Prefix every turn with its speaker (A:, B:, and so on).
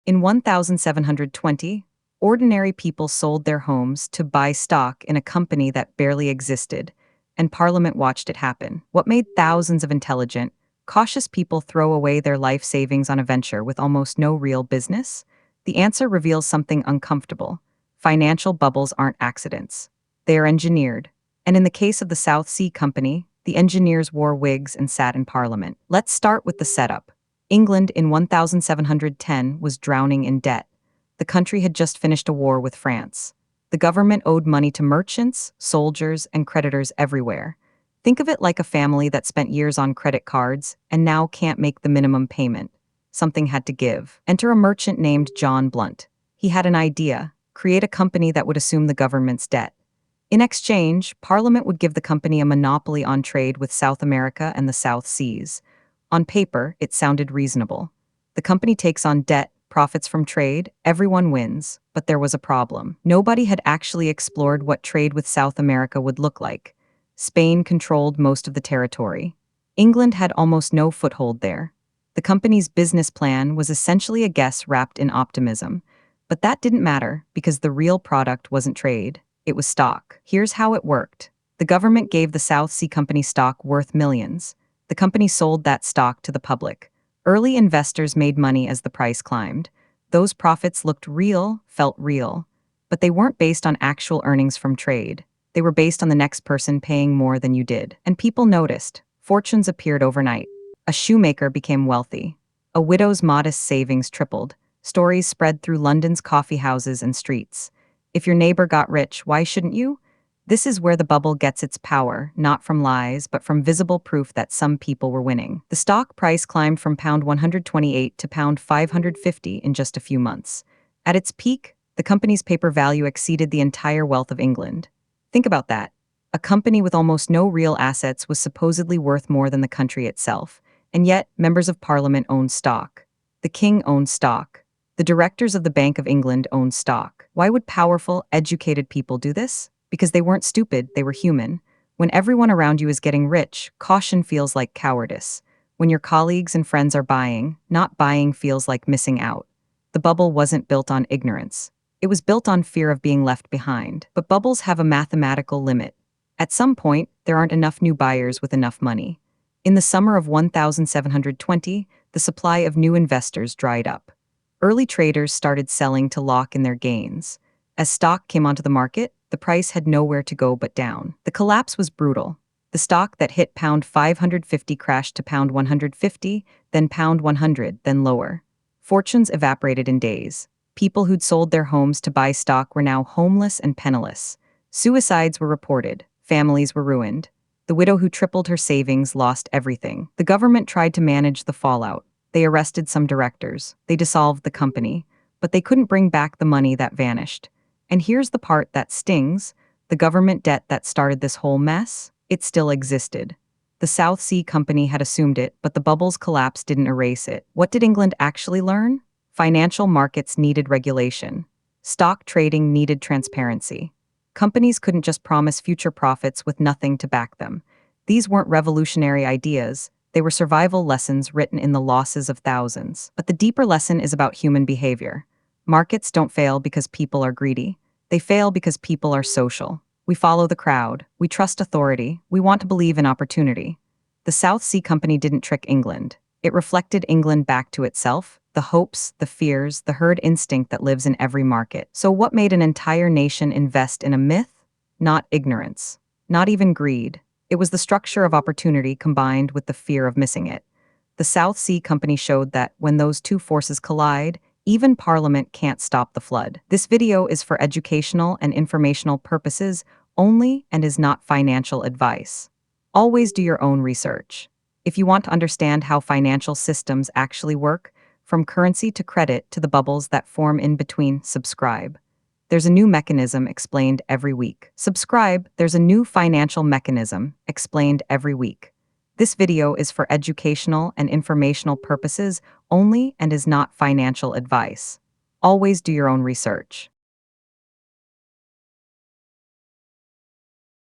A: In 1720, ordinary people sold their homes to buy stock in a company that barely existed, and Parliament watched it happen. What made thousands of intelligent, cautious people throw away their life savings on a venture with almost no real business? The answer reveals something uncomfortable. Financial bubbles aren't accidents. They are engineered. And in the case of the South Sea Company, the engineers wore wigs and sat in Parliament. Let's start with the setup. England in 1710 was drowning in debt. The country had just finished a war with France. The government owed money to merchants, soldiers, and creditors everywhere. Think of it like a family that spent years on credit cards and now can't make the minimum payment. Something had to give. Enter a merchant named John Blunt. He had an idea: create a company that would assume the government's debt. In exchange, Parliament would give the company a monopoly on trade with South America and the South Seas. On paper, it sounded reasonable. The company takes on debt, profits from trade, everyone wins. But there was a problem. Nobody had actually explored what trade with South America would look like. Spain controlled most of the territory. England had almost no foothold there. The company's business plan was essentially a guess wrapped in optimism. But that didn't matter, because the real product wasn't trade. It was stock. Here's how it worked. The government gave the South Sea Company stock worth millions. The company sold that stock to the public. Early investors made money as the price climbed. Those profits looked real, felt real. But they weren't based on actual earnings from trade. They were based on the next person paying more than you did. And people noticed. Fortunes appeared overnight. A shoemaker became wealthy. A widow's modest savings tripled. Stories spread through London's coffee houses and streets. If your neighbor got rich, why shouldn't you? This is where the bubble gets its power, not from lies, but from visible proof that some people were winning. The stock price climbed from pound 128 to pound 550 in just a few months. At its peak, the company's paper value exceeded the entire wealth of England. Think about that. A company with almost no real assets was supposedly worth more than the country itself, and yet members of Parliament owned stock. The king owned stock. The directors of the Bank of England owned stock. Why would powerful, educated people do this? Because they weren't stupid, they were human. When everyone around you is getting rich, caution feels like cowardice. When your colleagues and friends are buying, not buying feels like missing out. The bubble wasn't built on ignorance. It was built on fear of being left behind. But bubbles have a mathematical limit. At some point, there aren't enough new buyers with enough money. In the summer of 1720, the supply of new investors dried up. Early traders started selling to lock in their gains. As stock came onto the market, the price had nowhere to go but down. The collapse was brutal. The stock that hit pound 550 crashed to pound 150, then pound 100, then lower. Fortunes evaporated in days. People who'd sold their homes to buy stock were now homeless and penniless. Suicides were reported. Families were ruined. The widow who tripled her savings lost everything. The government tried to manage the fallout. They arrested some directors. They dissolved the company. But they couldn't bring back the money that vanished. And here's the part that stings. The government debt that started this whole mess, it still existed. The South Sea Company had assumed it, but the bubble's collapse didn't erase it. What did England actually learn? Financial markets needed regulation. Stock trading needed transparency. Companies couldn't just promise future profits with nothing to back them. These weren't revolutionary ideas. They were survival lessons written in the losses of thousands. But the deeper lesson is about human behavior. Markets don't fail because people are greedy. They fail because people are social. We follow the crowd. We trust authority. We want to believe in opportunity. The South Sea Company didn't trick England. It reflected England back to itself, the hopes, the fears, the herd instinct that lives in every market. So what made an entire nation invest in a myth? Not ignorance. Not even greed. It was the structure of opportunity combined with the fear of missing it. The South Sea Company showed that when those two forces collide, even Parliament can't stop the flood. This video is for educational and informational purposes only and is not financial advice. Always do your own research. If you want to understand how financial systems actually work, from currency to credit to the bubbles that form in between, subscribe. There's a new mechanism explained every week. Subscribe, there's a new financial mechanism explained every week. This video is for educational and informational purposes only and is not financial advice. Always do your own research.